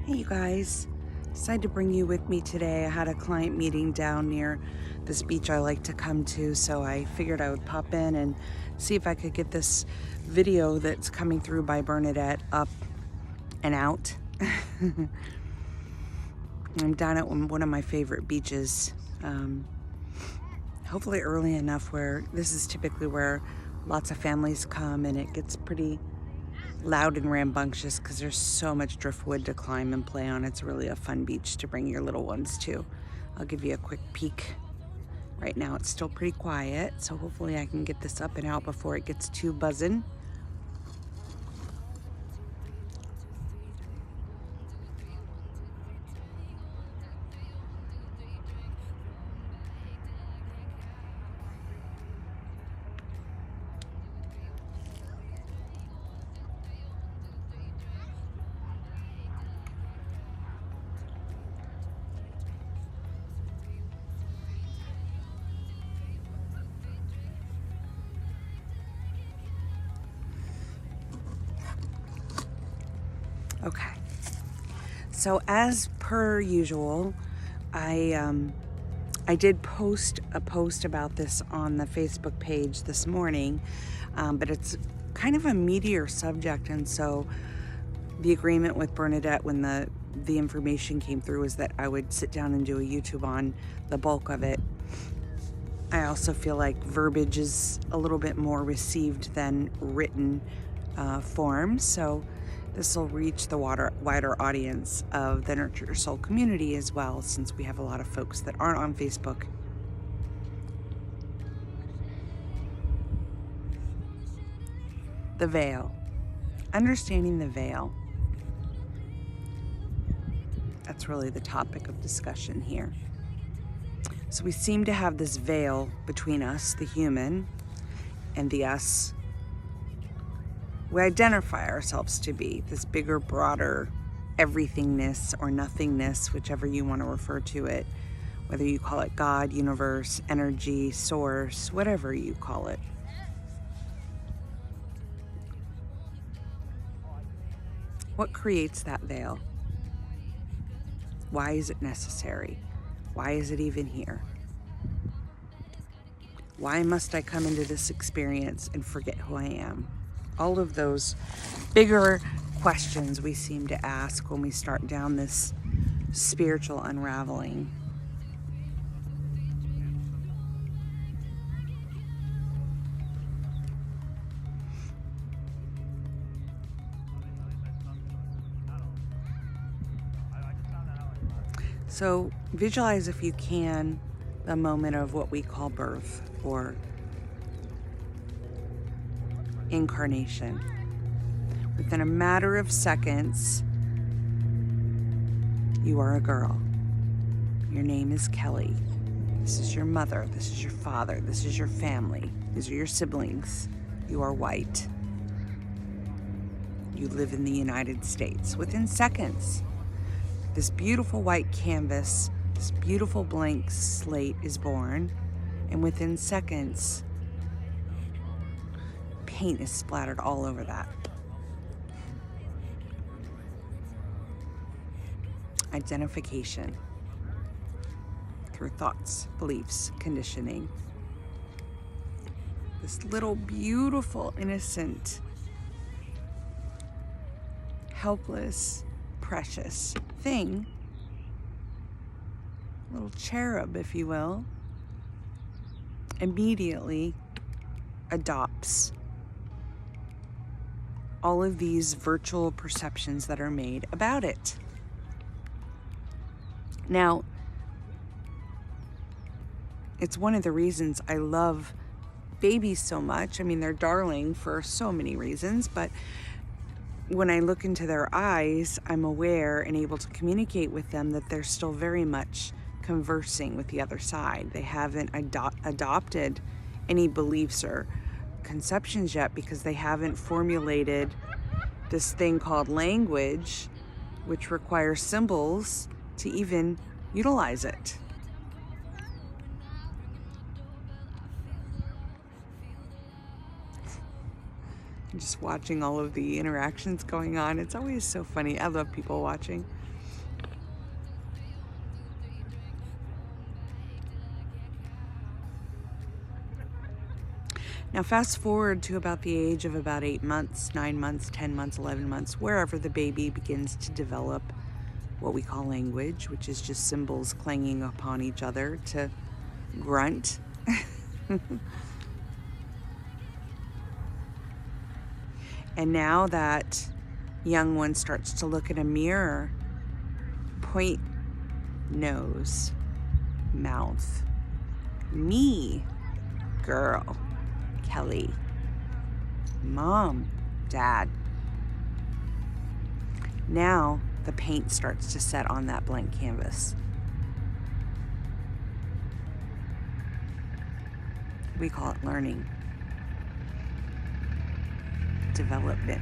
Hey you guys, decided to bring you with me today. I had a client meeting down near this beach I like to come to, so I figured I would pop in and see if I could get this video that's coming through by Bernadette up and out. I'm down at one of my favorite beaches, hopefully early enough where this is typically where lots of families come and it gets pretty loud and rambunctious because there's so much driftwood to climb and play on. It's really a fun beach to bring your little ones to. I'll give you a quick peek. Right now it's still pretty quiet, so hopefully I can get this up and out before it gets too buzzing. Okay, so as per usual, I did post a post about this on the Facebook page this morning, but it's kind of a meatier subject, and so the agreement with Bernadette when the information came through is that I would sit down and do a YouTube on the bulk of it. I also feel like verbiage is a little bit more received than written form, so this will reach the wider audience of the Nurture Your Soul community as well, since we have a lot of folks that aren't on Facebook. The veil. Understanding the veil. That's really the topic of discussion here. So we seem to have this veil between us, the human, and the us we identify ourselves to be, this bigger, broader everythingness or nothingness, whichever you want to refer to it, whether you call it God, universe, energy, source, whatever you call it. What creates that veil? Why is it necessary? Why is it even here? Why must I come into this experience and forget who I am? All of those bigger questions we seem to ask when we start down this spiritual unraveling. So visualize, if you can, the moment of what we call birth or incarnation. Within a matter of seconds, you are a girl. Your name is Kelly. This is your mother. This is your father. This is your family. These are your siblings. You are white. You live in the United States. Within seconds, this beautiful white canvas, this beautiful blank slate is born, and within seconds, paint is splattered all over that. Identification through thoughts, beliefs, conditioning. This little beautiful, innocent, helpless, precious thing, little cherub, if you will, immediately adopts all of these virtual perceptions that are made about it. Now, it's one of the reasons I love babies so much. I mean, they're darling for so many reasons, but when I look into their eyes, I'm aware and able to communicate with them that they're still very much conversing with the other side. They haven't adopted any beliefs or conceptions yet because they haven't formulated this thing called language, which requires symbols to even utilize it. Just watching all of the interactions going on, it's always so funny. I love people watching. Now fast forward to about the age of about 8 months, 9 months, 10 months, 11 months, wherever the baby begins to develop what we call language, which is just symbols clanging upon each other to grunt. And now that young one starts to look in a mirror, point nose, mouth, me, girl, Kelly, mom, dad. Now the paint starts to set on that blank canvas. We call it learning, development.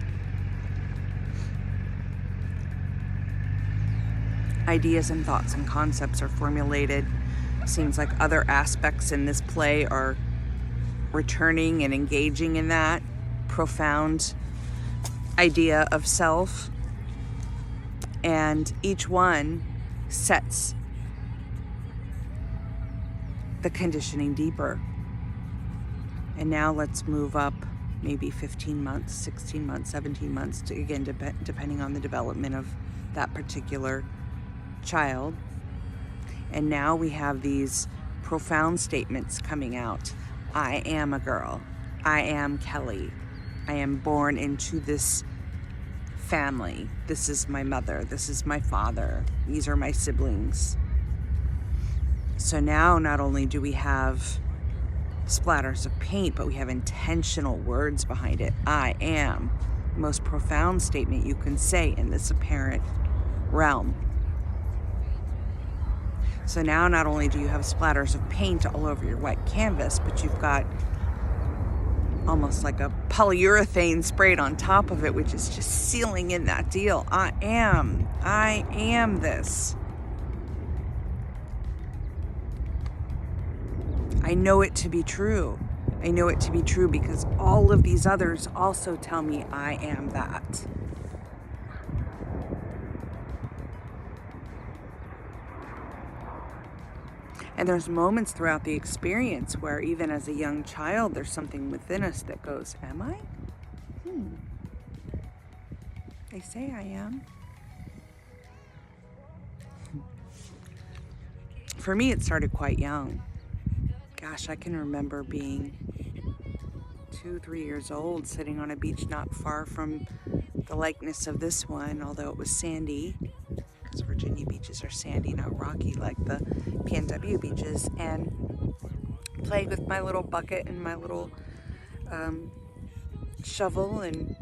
Ideas and thoughts and concepts are formulated. Seems like other aspects in this play are returning and engaging in that profound idea of self. And each one sets the conditioning deeper. And now let's move up maybe 15 months, 16 months, 17 months, to, again, depending on the development of that particular child. And now we have these profound statements coming out. I am a girl. I am Kelly. I am born into this family. This is my mother. This is my father. These are my siblings. So now not only do we have splatters of paint, but we have intentional words behind it. I am. The most profound statement you can say in this apparent realm. So now not only do you have splatters of paint all over your white canvas, but you've got almost like a polyurethane sprayed on top of it, which is just sealing in that deal. I am this. I know it to be true. I know it to be true because all of these others also tell me I am that. And there's moments throughout the experience where even as a young child, there's something within us that goes, am I? They say I am. For me, it started quite young. Gosh, I can remember being 2-3 years old, sitting on a beach not far from the likeness of this one, although it was sandy, because Virginia beaches are sandy, not rocky like the PNW beaches, and played with my little bucket and my little shovel and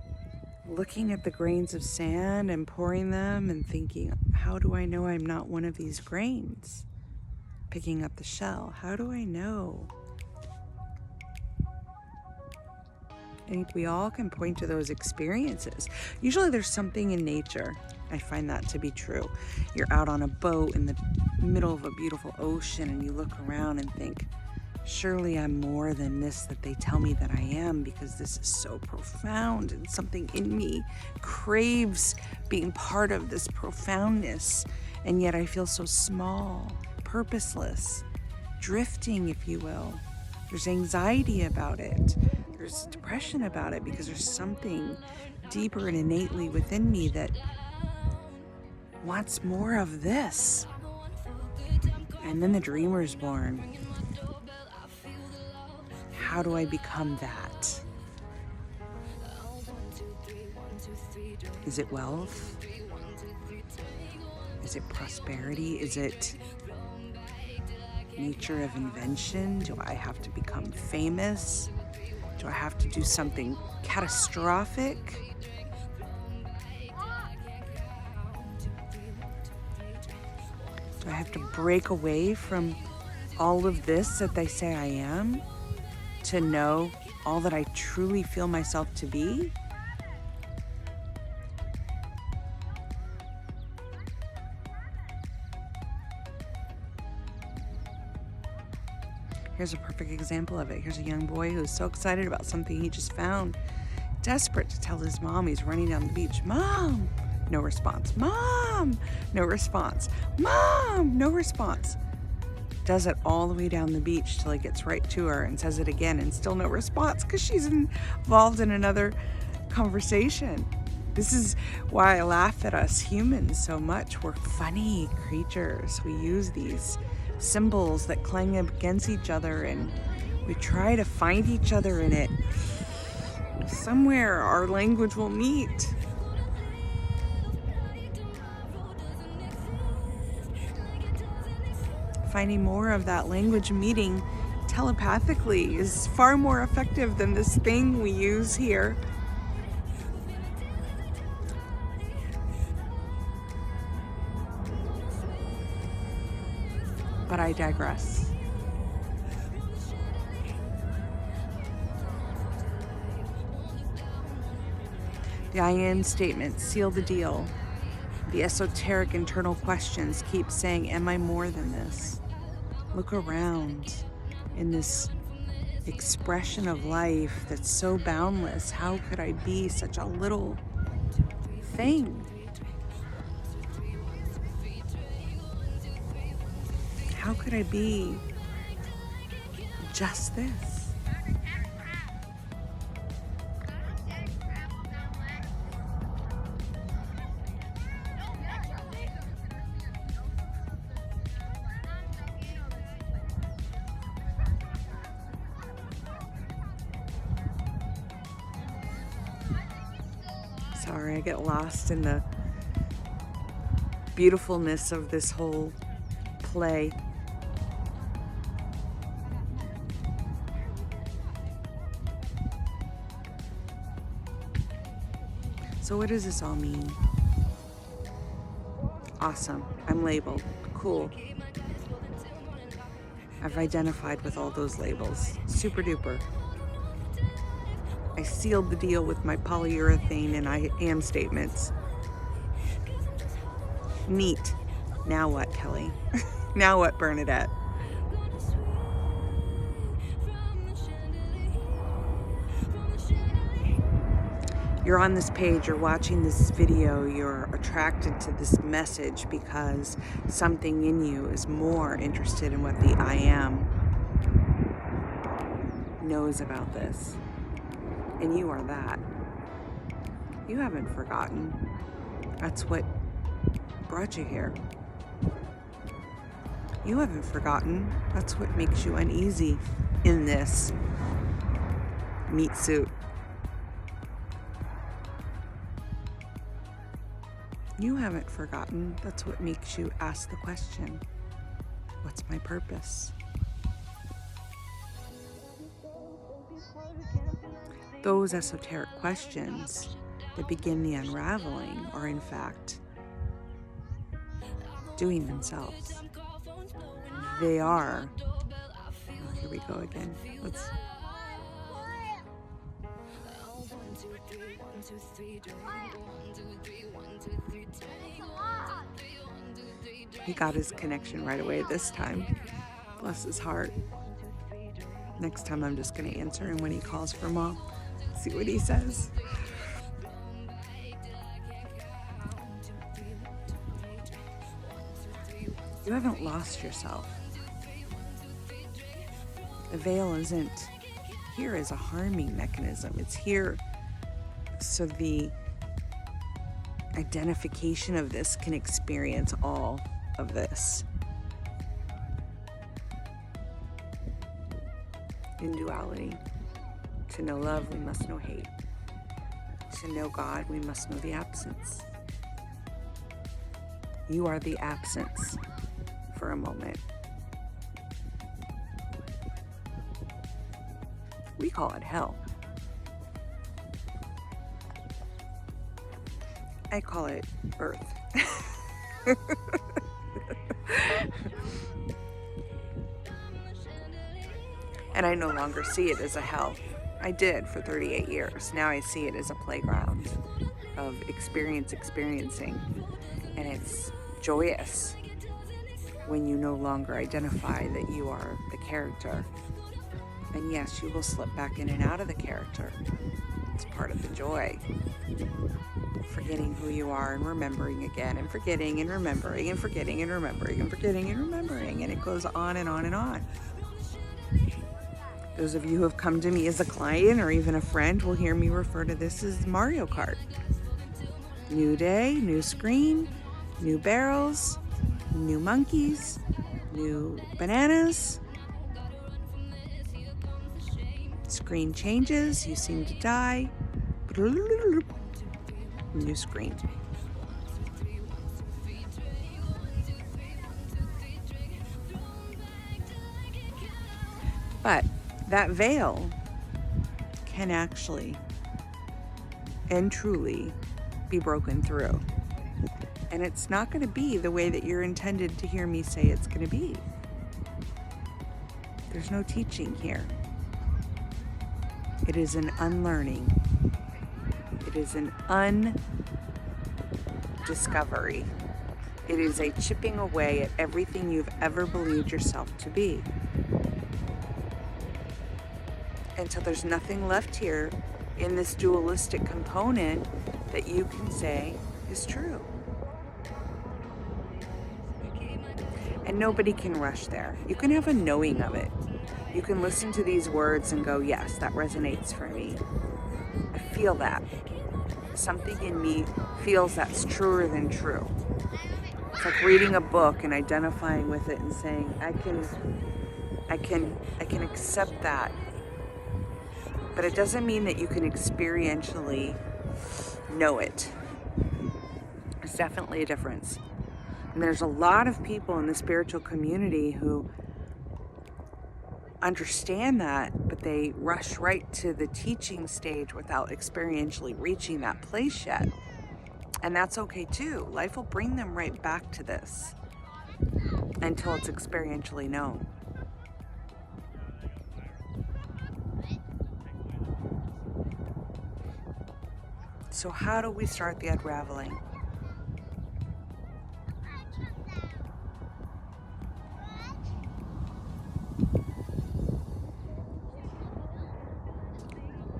looking at the grains of sand and pouring them and thinking, how do I know I'm not one of these grains? Picking up the shell, how do I know? I think we all can point to those experiences. Usually there's something in nature. I find that to be true. You're out on a boat in the middle of a beautiful ocean and you look around and think, surely I'm more than this that they tell me that I am, because this is so profound and something in me craves being part of this profoundness. And yet I feel so small, purposeless, drifting, if you will. There's anxiety about it. There's depression about it because there's something deeper and innately within me that wants more of this. And then the dreamer is born. How do I become that? Is it wealth? Is it prosperity? Is it nature of invention? Do I have to become famous? Do I have to do something catastrophic? Do I have to break away from all of this that they say I am to know all that I truly feel myself to be? Here's a perfect example of it. Here's a young boy who's so excited about something he just found, desperate to tell his mom. He's running down the beach. Mom! No response. Mom! No response. Mom! No response. does it all the way down the beach till he gets right to her and says it again, and still no response because she's involved in another conversation. This is why I laugh at us humans so much. We're funny creatures. We use these symbols that clang against each other, and we try to find each other in it. Somewhere our language will meet. Finding more of that language meeting telepathically is far more effective than this thing we use here. But I digress. The I am statements seal the deal. The esoteric internal questions keep saying, am I more than this? Look around in this expression of life that's so boundless. How could I be such a little thing? How could I be just this? Sorry, I get lost in the beautifulness of this whole play. So what does this all mean? Awesome. I'm labeled. Cool. I've identified with all those labels. Super duper. I sealed the deal with my polyurethane and I am statements. Neat. Now what, Kelly? Now what, Bernadette? You're on this page, you're watching this video, you're attracted to this message because something in you is more interested in what the I am knows about this. And you are that. You haven't forgotten. That's what brought you here. You haven't forgotten. That's what makes you uneasy in this meat suit. You haven't forgotten. That's what makes you ask the question, what's my purpose? Those esoteric questions that begin the unraveling are in fact doing themselves. They are, oh, here we go again. He got his connection right away this time. Bless his heart. Next time I'm just going to answer him when he calls for mom. See what he says. You haven't lost yourself. The veil isn't here as a harming mechanism. It's here so the identification of this can experience all of this. In duality, to know love, we must know hate. To know God, we must know the absence. You are the absence for a moment. We call it hell. I call it Earth. And I no longer see it as a hell. I did for 38 years. Now I see it as a playground of experiencing. And it's joyous when you no longer identify that you are the character. And yes, you will slip back in and out of the character. It's part of the joy. Forgetting who you are and remembering again, and forgetting and remembering and forgetting and remembering and forgetting and remembering, and it goes on and on and on. Those of you who have come to me as a client or even a friend will hear me refer to this as Mario Kart. New day, new screen, new barrels, new monkeys, new bananas. Screen changes, you seem to die. New screen. But that veil can actually and truly be broken through. And it's not going to be the way that you're intended to hear me say it's going to be. There's no teaching here. It is an unlearning. It is an undiscovery. It is a chipping away at everything you've ever believed yourself to be. Until there's nothing left here in this dualistic component that you can say is true. And nobody can rush there. You can have a knowing of it. You can listen to these words and go, yes, that resonates for me. I feel that. Something in me feels that's truer than true. It's like reading a book and identifying with it and saying, I can accept that. But it doesn't mean that you can experientially know it. There's definitely a difference. And there's a lot of people in the spiritual community who understand that, but they rush right to the teaching stage without experientially reaching that place yet. And that's okay too. Life will bring them right back to this until it's experientially known. So how do we start the unraveling?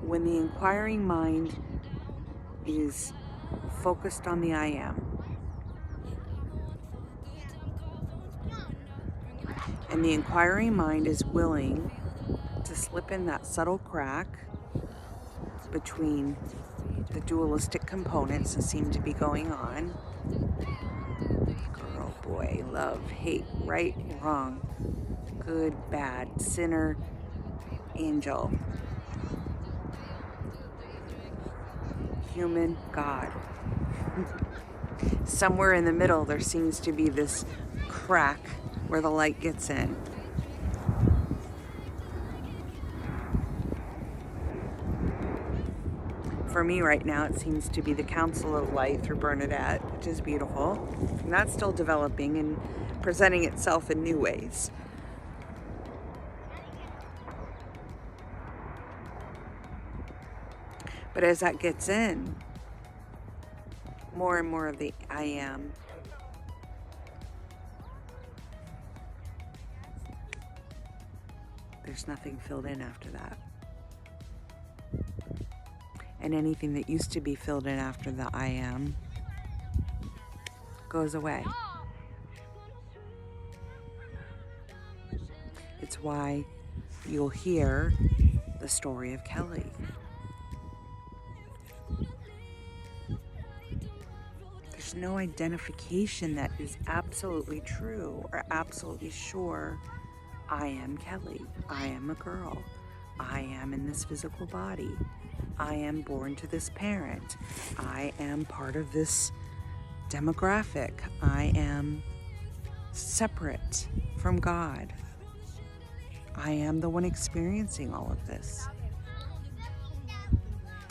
When the inquiring mind is focused on the I am, and the inquiring mind is willing to slip in that subtle crack between the dualistic components that seem to be going on. Girl, boy, love, hate, right, wrong, good, bad, sinner, angel, human, God. Somewhere in the middle there seems to be this crack where the light gets in. For me right now, it seems to be the Council of Light through Bernadette, which is beautiful. And that's still developing and presenting itself in new ways. But as that gets in, more and more of the I am there's nothing filled in after that. And anything that used to be filled in after the I am goes away. It's why you'll hear the story of Kelly. There's no identification that is absolutely true or absolutely sure. I am Kelly. I am a girl. I am in this physical body. I am born to this parent. I am part of this demographic. I am separate from God. I am the one experiencing all of this.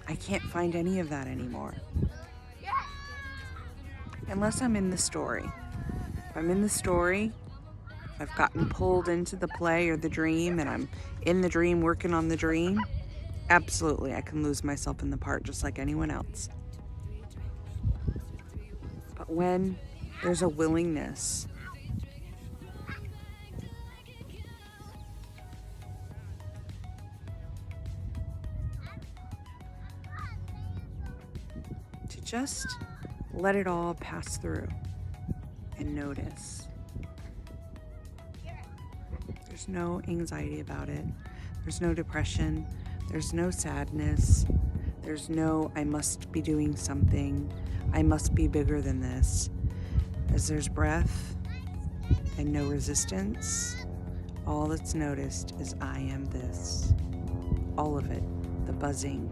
I can't find any of that anymore. Unless I'm in the story. If I'm in the story, if I've gotten pulled into the play or the dream and I'm in the dream working on the dream, absolutely, I can lose myself in the part just like anyone else. But when there's a willingness just let it all pass through and notice. There's no anxiety about it. There's no depression. There's no sadness. There's no, I must be doing something. I must be bigger than this. As there's breath and no resistance, all that's noticed is I am this. All of it. The buzzing,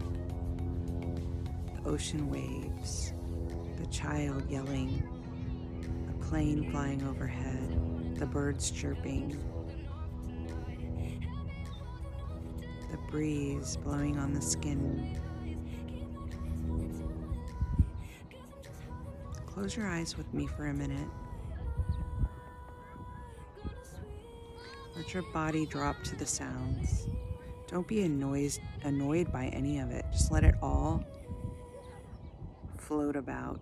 the ocean waves, the child yelling, the plane flying overhead, the birds chirping, the breeze blowing on the skin. Close your eyes with me for a minute. Let your body drop to the sounds. Don't be annoyed by any of it. Just let it all float about.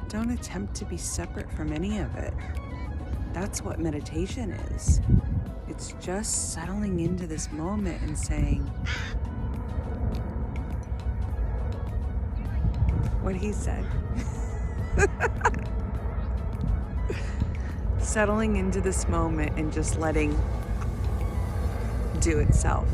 Don't attempt to be separate from any of it. That's what meditation is. It's just settling into this moment and saying what he said. Settling into this moment and just letting do itself.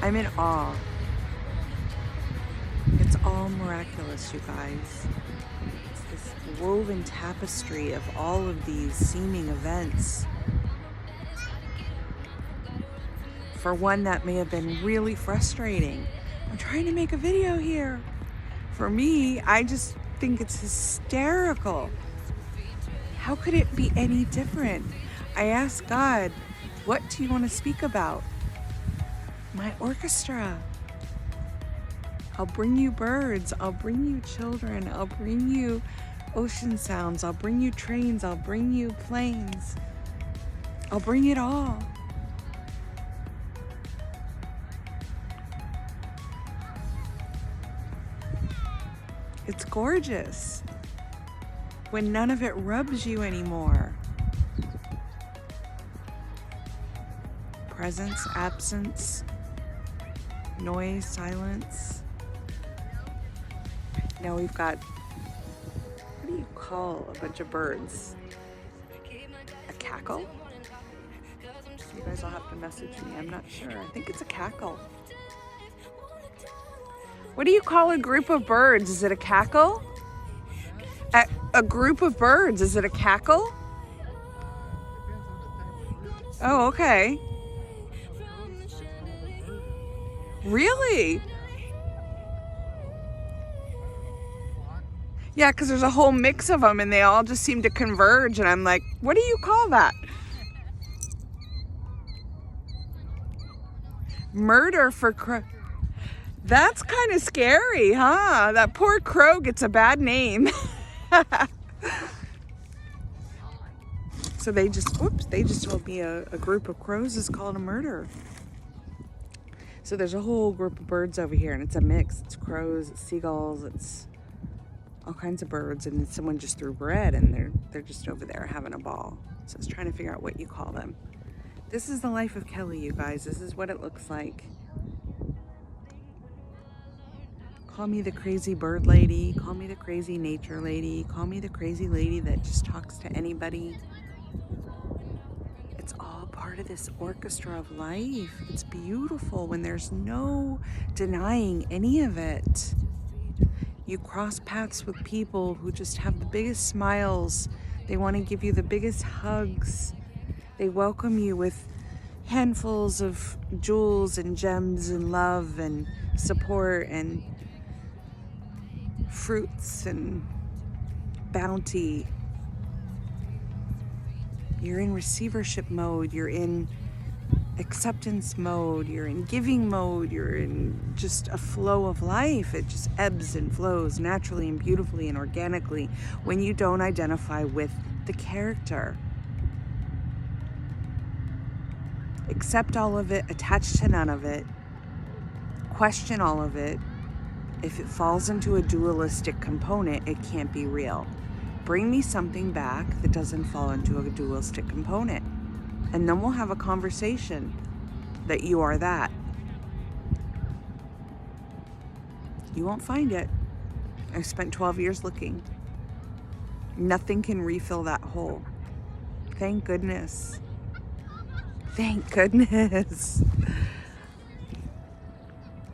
I'm in awe. It's all miraculous, you guys. It's this woven tapestry of all of these seeming events. For one, that may have been really frustrating. I'm trying to make a video here. For me, I just think it's hysterical. How could it be any different? I asked God, what do you want to speak about? My orchestra. I'll bring you birds. I'll bring you children. I'll bring you ocean sounds. I'll bring you trains. I'll bring you planes. I'll bring it all. It's gorgeous when none of it rubs you anymore. Presence, absence, noise, silence. Now we've got, what do you call a bunch of birds? A cackle? You guys will have to message me. I'm not sure. I think it's a cackle. What do you call a group of birds? Is it a cackle? A group of birds. Is it a cackle? Oh, okay. Really? Yeah, because there's a whole mix of them and they all just seem to converge. And I'm like, what do you call that? Murder for crow. That's kind of scary, huh? That poor crow gets a bad name. So they just told me a group of crows is called a murder. So there's a whole group of birds over here and it's a mix. It's crows, it's seagulls, it's all kinds of birds, and someone just threw bread and they're just over there having a ball. So I was trying to figure out what you call them. This is the life of Kelly, you guys. This is what it looks like. Call me the crazy bird lady. Call me the crazy nature lady. Call me the crazy lady that just talks to anybody. It's all part of this orchestra of life. It's beautiful when there's no denying any of it. You cross paths with people who just have the biggest smiles. They want to give you the biggest hugs. They welcome you with handfuls of jewels and gems and love and support and fruits and bounty. You're in receivership mode. You're in acceptance mode. You're in giving mode. You're in just a flow of life. It just ebbs and flows naturally and beautifully and organically when you don't identify with the character. Accept all of it, attach to none of it, question all of it. If it falls into a dualistic component, it can't be real. Bring me something back that doesn't fall into a dualistic component. And then we'll have a conversation that you are that. You won't find it. I've spent 12 years looking. Nothing can refill that hole. Thank goodness. Thank goodness.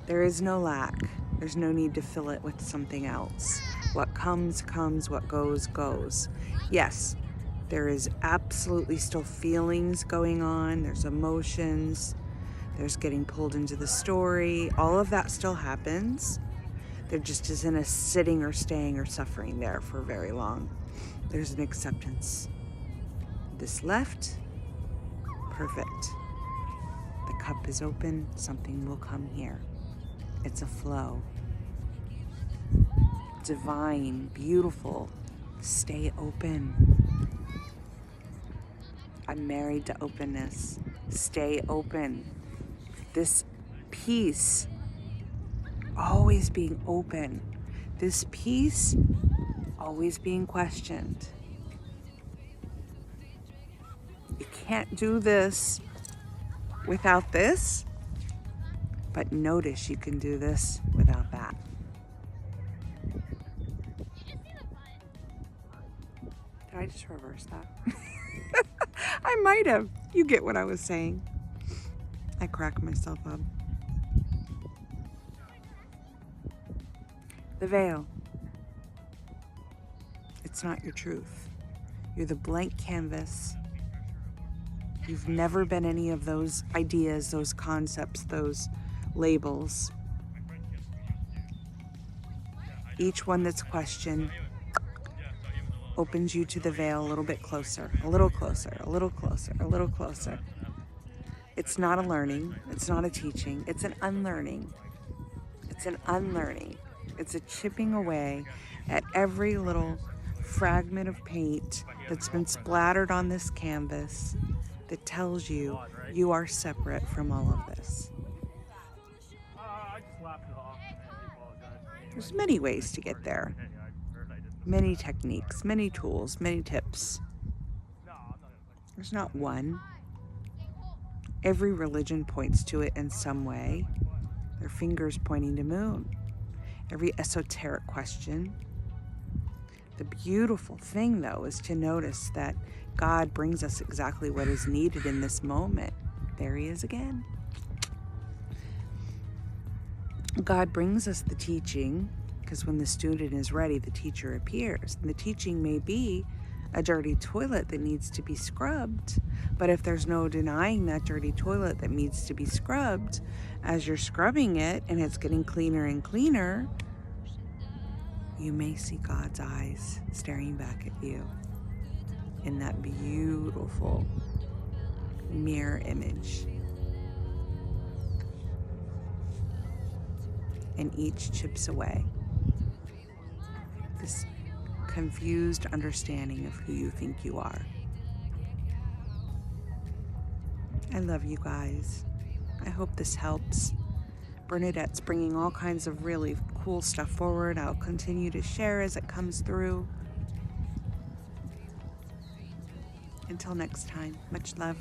There is no lack. There's no need to fill it with something else. What comes, comes. What goes, goes. Yes, there is absolutely still feelings going on. There's emotions. There's getting pulled into the story. All of that still happens. There just isn't a sitting or staying or suffering there for very long. There's an acceptance. This left, perfect. The cup is open. Something will come here. It's a flow. Divine, beautiful. Stay open. I'm married to openness. Stay open. This peace, always being open. This peace, always being questioned. You can't do this without this, but notice you can do this without that. Did I just reverse that? I might have. You get what I was saying. I crack myself up. The veil. It's not your truth. You're the blank canvas. You've never been any of those ideas, those concepts, those labels. Each one that's questioned opens you to the veil a little bit closer, a little closer, a little closer, a little closer. It's not a learning. It's not a teaching. It's an unlearning. It's an unlearning. It's a chipping away at every little fragment of paint that's been splattered on this canvas that tells you you are separate from all of this. There's many ways to get there. Many techniques, many tools, many tips. There's not one. Every religion points to it in some way. Their fingers pointing to moon. Every esoteric question. The beautiful thing, though, is to notice that God brings us exactly what is needed in this moment. There he is again. God brings us the teaching Because when the student is ready, the teacher appears. And the teaching may be a dirty toilet that needs to be scrubbed. But if there's no denying that dirty toilet that needs to be scrubbed, as you're scrubbing it and it's getting cleaner and cleaner, you may see God's eyes staring back at you in that beautiful mirror image. And each chips away this confused understanding of who you think you are. I love you guys. I hope this helps. Bernadette's bringing all kinds of really cool stuff forward. I'll continue to share as it comes through. Until next time, much love.